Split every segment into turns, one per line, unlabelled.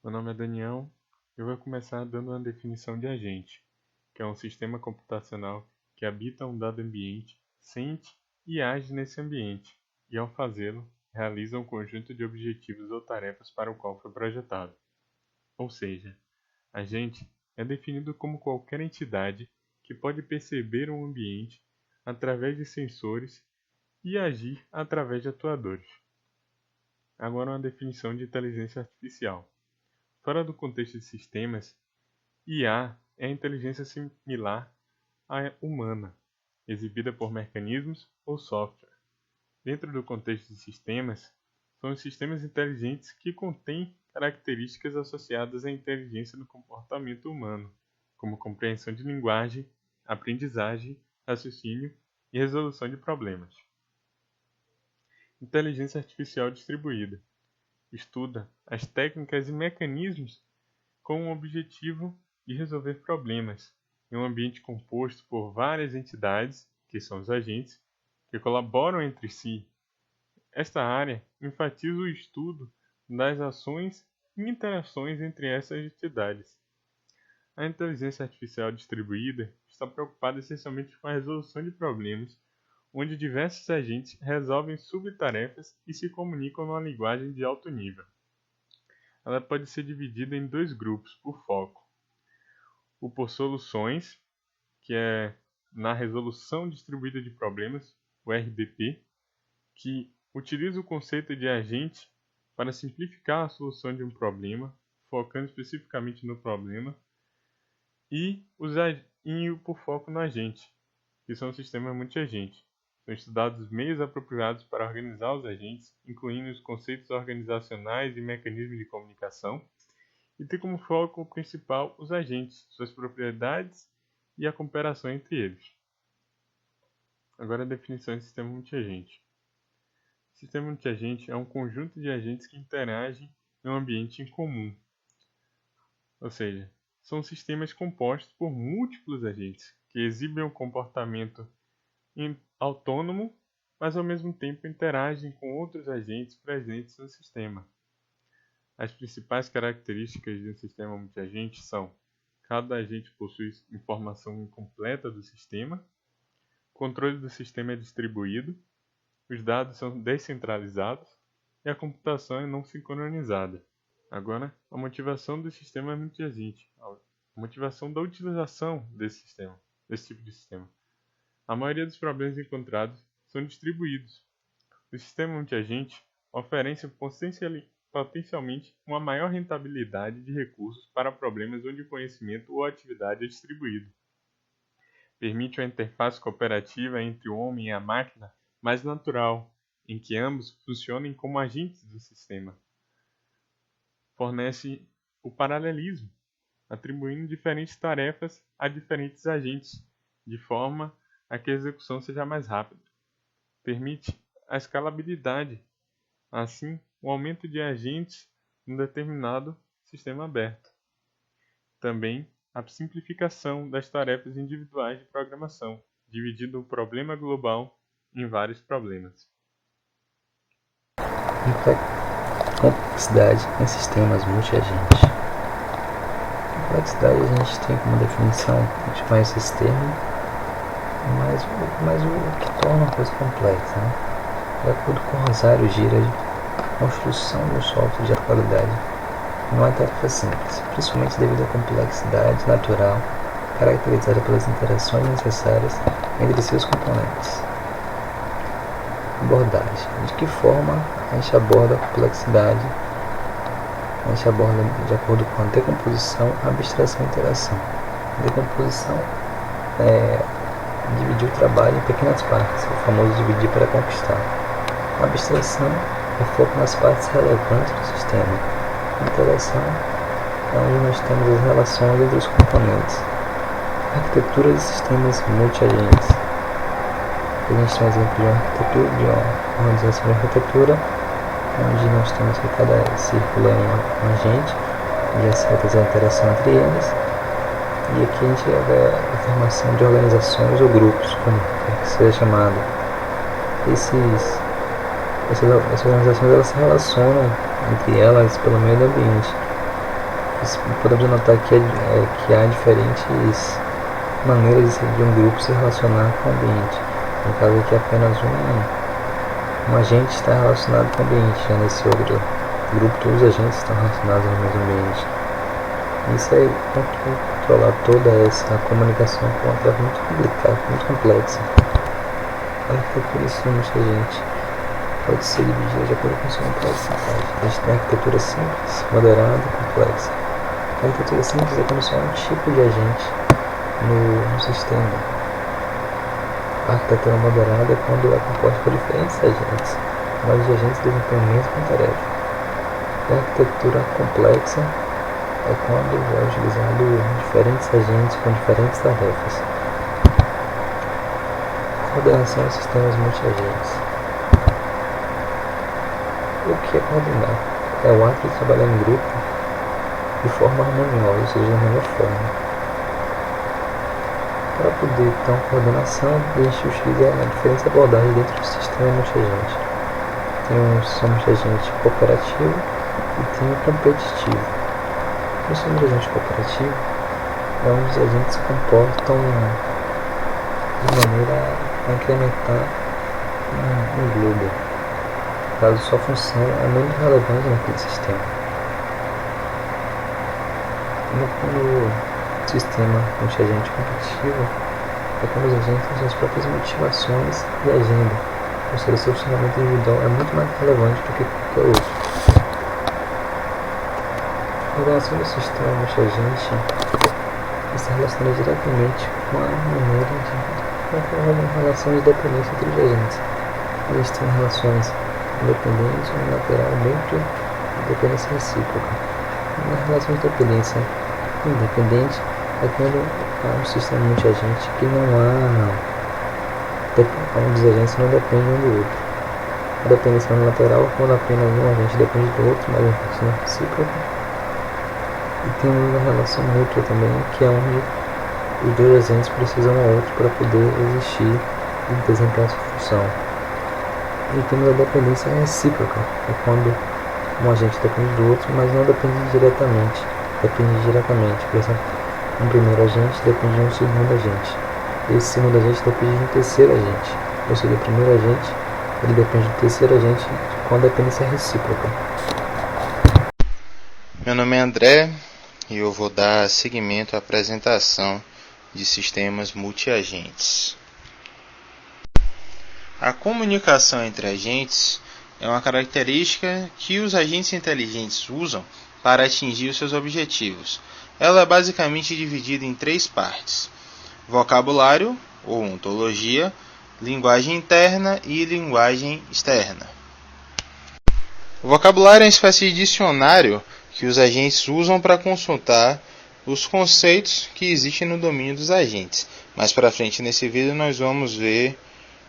Meu nome é Daniel. Eu vou começar dando uma definição de agente, que é um sistema computacional que habita um dado ambiente, sente e age nesse ambiente, e ao fazê-lo, realiza um conjunto de objetivos ou tarefas para o qual foi projetado. Ou seja, agente é definido como qualquer entidade que pode perceber um ambiente através de sensores e agir através de atuadores. Agora uma definição de inteligência artificial. Fora do contexto de sistemas, IA é a inteligência similar à humana, exibida por mecanismos ou software. Dentro do contexto de sistemas, são os sistemas inteligentes que contêm características associadas à inteligência no comportamento humano, como compreensão de linguagem, aprendizagem, raciocínio e resolução de problemas. Inteligência artificial distribuída estuda as técnicas e mecanismos com o objetivo de resolver problemas em um ambiente composto por várias entidades, que são os agentes, que colaboram entre si. Esta área enfatiza o estudo das ações e interações entre essas entidades. A inteligência artificial distribuída está preocupada essencialmente com a resolução de problemas, onde diversos agentes resolvem subtarefas e se comunicam numa linguagem de alto nível. Ela pode ser dividida em dois grupos por foco. O por soluções, que é na resolução distribuída de problemas, o RDP, que utiliza o conceito de agente para simplificar a solução de um problema, focando especificamente no problema, e o por foco no agente, que são sistemas multiagente. São estudados os meios apropriados para organizar os agentes, incluindo os conceitos organizacionais e mecanismos de comunicação, e tem como foco principal os agentes, suas propriedades e a cooperação entre eles. Agora a definição de sistema multiagente. O sistema multiagente é um conjunto de agentes que interagem em um ambiente em comum. Ou seja, são sistemas compostos por múltiplos agentes que exibem um comportamento autônomo, mas ao mesmo tempo interagem com outros agentes presentes no sistema. As principais características de um sistema multiagente são: cada agente possui informação incompleta do sistema, o controle do sistema é distribuído, os dados são descentralizados e a computação é não sincronizada. Agora, a motivação do sistema multiagente, a motivação da utilização desse tipo de sistema. A maioria dos problemas encontrados são distribuídos. O sistema multiagente oferece potencialmente uma maior rentabilidade de recursos para problemas onde o conhecimento ou a atividade é distribuído. Permite uma interface cooperativa entre o homem e a máquina mais natural, em que ambos funcionem como agentes do sistema. Fornece o paralelismo, atribuindo diferentes tarefas a diferentes agentes, de forma a que a execução seja mais rápida. Permite a escalabilidade, assim, o aumento de agentes em um determinado sistema aberto. Também a simplificação das tarefas individuais de programação, dividindo o problema global em vários problemas.
Complexidade em sistemas multiagentes. Complexidade a gente tem como definição, a gente conhece esse termo, mas o que torna uma coisa complexa, né? De acordo com Rosário Gira, a construção de um software de alta qualidade não é tarefa simples, principalmente devido à complexidade natural caracterizada pelas interações necessárias entre seus componentes. Abordagem. De que forma a gente aborda a complexidade? A gente aborda de acordo com a decomposição, abstração e interação. A decomposição é dividir o trabalho em pequenas partes, o famoso dividir para conquistar. A abstração é foco nas partes relevantes do sistema. A interação é onde nós temos as relações entre os componentes. Arquitetura de sistemas multiagentes. A gente tem um exemplo de uma organização de arquitetura, onde nós temos que cada círculo é um agente, e essa interação entre eles. E aqui a gente vê a formação de organizações ou grupos, como quer que seja chamado. Essas organizações elas se relacionam entre elas pelo meio do ambiente. podemos notar que há diferentes maneiras de um grupo se relacionar com o ambiente. No caso aqui, apenas um agente está relacionado com o ambiente, já nesse outro grupo todos os agentes estão relacionados ao mesmo ambiente. Isso aí, controlar toda essa comunicação é uma tarefa muito complicada, muito complexa. A arquitetura multi-agente pode ser dividida de acordo com sua complexidade. A gente tem a arquitetura simples, moderada e complexa. A arquitetura simples é quando só há um tipo de agente no sistema. A arquitetura moderada é quando é composta por diferentes agentes, mas os agentes desempenham a mesma tarefa. A arquitetura complexa é quando é utilizado diferentes agentes com diferentes tarefas. Coordenação de sistemas multiagentes. O que é coordenar? É o ato de trabalhar em grupo de forma harmoniosa, ou seja, da melhor forma. Para poder ter uma coordenação, a gente utiliza diferentes abordagens dentro do sistema multiagente. Tem um sistema multiagente cooperativo e tem o competitivo. No sistema multiagente cooperativo, é onde os agentes se comportam de maneira a incrementar um globo, caso sua função é menos relevante naquele sistema. No sistema multiagente competitivo, é quando os agentes têm suas próprias motivações e agenda, ou seja, seu funcionamento individual é muito mais relevante do que qualquer outro. A coordenação do sistema multiagente está relacionada diretamente com a maneira com a relação de dependência entre os agentes. Eles têm relações independentes e unilateral dentro da dependência recíproca. Na relação de dependência independente é quando há um sistema multiagente que não há um dos agentes não depende um do outro. A dependência unilateral é quando apenas um agente depende do outro, mas é uma relação recíproca. E tem uma relação mútua também, que é onde os dois agentes precisam um ao outro para poder existir e desempenhar sua função. E temos a dependência recíproca, é quando um agente depende do outro, mas não depende diretamente. Por exemplo, um primeiro agente depende de um segundo agente. Esse segundo agente depende de um terceiro agente. Ou seja, o primeiro agente ele depende do terceiro agente com a dependência recíproca.
Meu nome é André e eu vou dar seguimento à apresentação de sistemas multiagentes. A comunicação entre agentes é uma característica que os agentes inteligentes usam para atingir os seus objetivos. Ela é basicamente dividida em três partes: vocabulário, ou ontologia, linguagem interna e linguagem externa. O vocabulário é uma espécie de dicionário que os agentes usam para consultar os conceitos que existem no domínio dos agentes. Mais para frente nesse vídeo nós vamos ver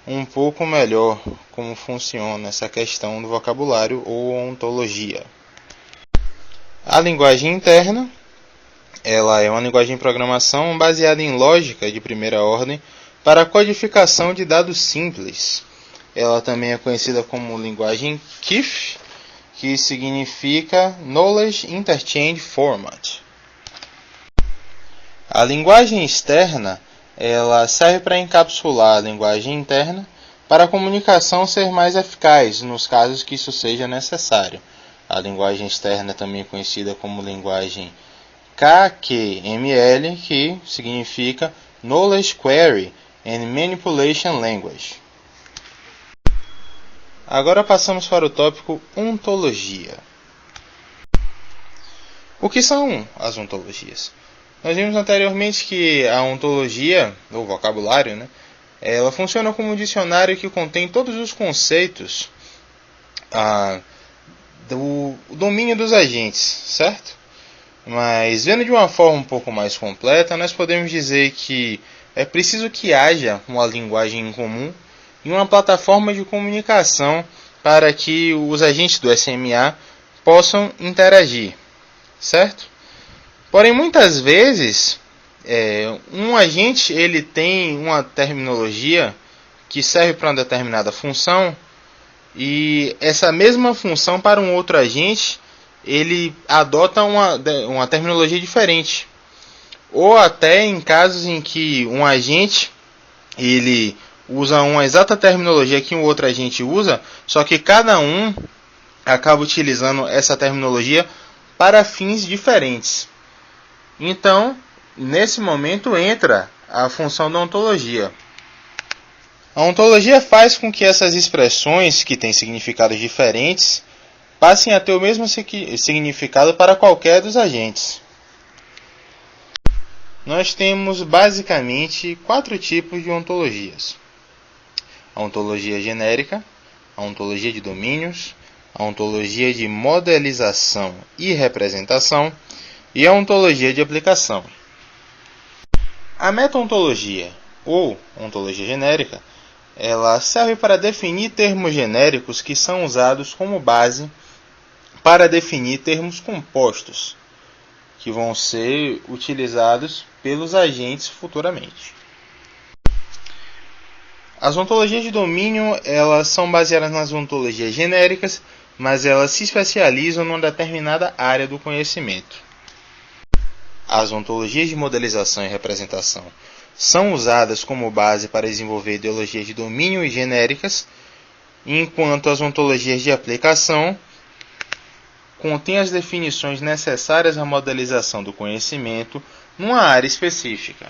um pouco melhor como funciona essa questão do vocabulário ou ontologia. A linguagem interna, ela é uma linguagem de programação baseada em lógica de primeira ordem para a codificação de dados simples. Ela também é conhecida como linguagem KIF, que significa Knowledge Interchange Format. A linguagem externa, ela serve para encapsular a linguagem interna para a comunicação ser mais eficaz, nos casos que isso seja necessário. A linguagem externa é também conhecida como linguagem KQML, que significa Knowledge Query and Manipulation Language. Agora passamos para o tópico ontologia. O que são as ontologias? Nós vimos anteriormente que a ontologia, ou vocabulário, ela funciona como um dicionário que contém todos os conceitos do domínio dos agentes, certo? Mas vendo de uma forma um pouco mais completa, nós podemos dizer que é preciso que haja uma linguagem em comum e uma plataforma de comunicação para que os agentes do SMA possam interagir, certo? Porém, muitas vezes, um agente ele tem uma terminologia que serve para uma determinada função e essa mesma função para um outro agente ele adota uma terminologia diferente. Ou até em casos em que um agente ele usa uma exata terminologia que o outro agente usa, só que cada um acaba utilizando essa terminologia para fins diferentes. Então, nesse momento entra a função da ontologia. A ontologia faz com que essas expressões, que têm significados diferentes, passem a ter o mesmo significado para qualquer dos agentes. Nós temos basicamente 4 tipos de ontologias: a ontologia genérica, a ontologia de domínios, a ontologia de modelização e representação e a ontologia de aplicação. A meta-ontologia, ou ontologia genérica, ela serve para definir termos genéricos que são usados como base para definir termos compostos, que vão ser utilizados pelos agentes futuramente. As ontologias de domínio, elas são baseadas nas ontologias genéricas, mas elas se especializam numa determinada área do conhecimento. As ontologias de modelização e representação são usadas como base para desenvolver ideologias de domínio e genéricas, enquanto as ontologias de aplicação contêm as definições necessárias à modelização do conhecimento numa área específica.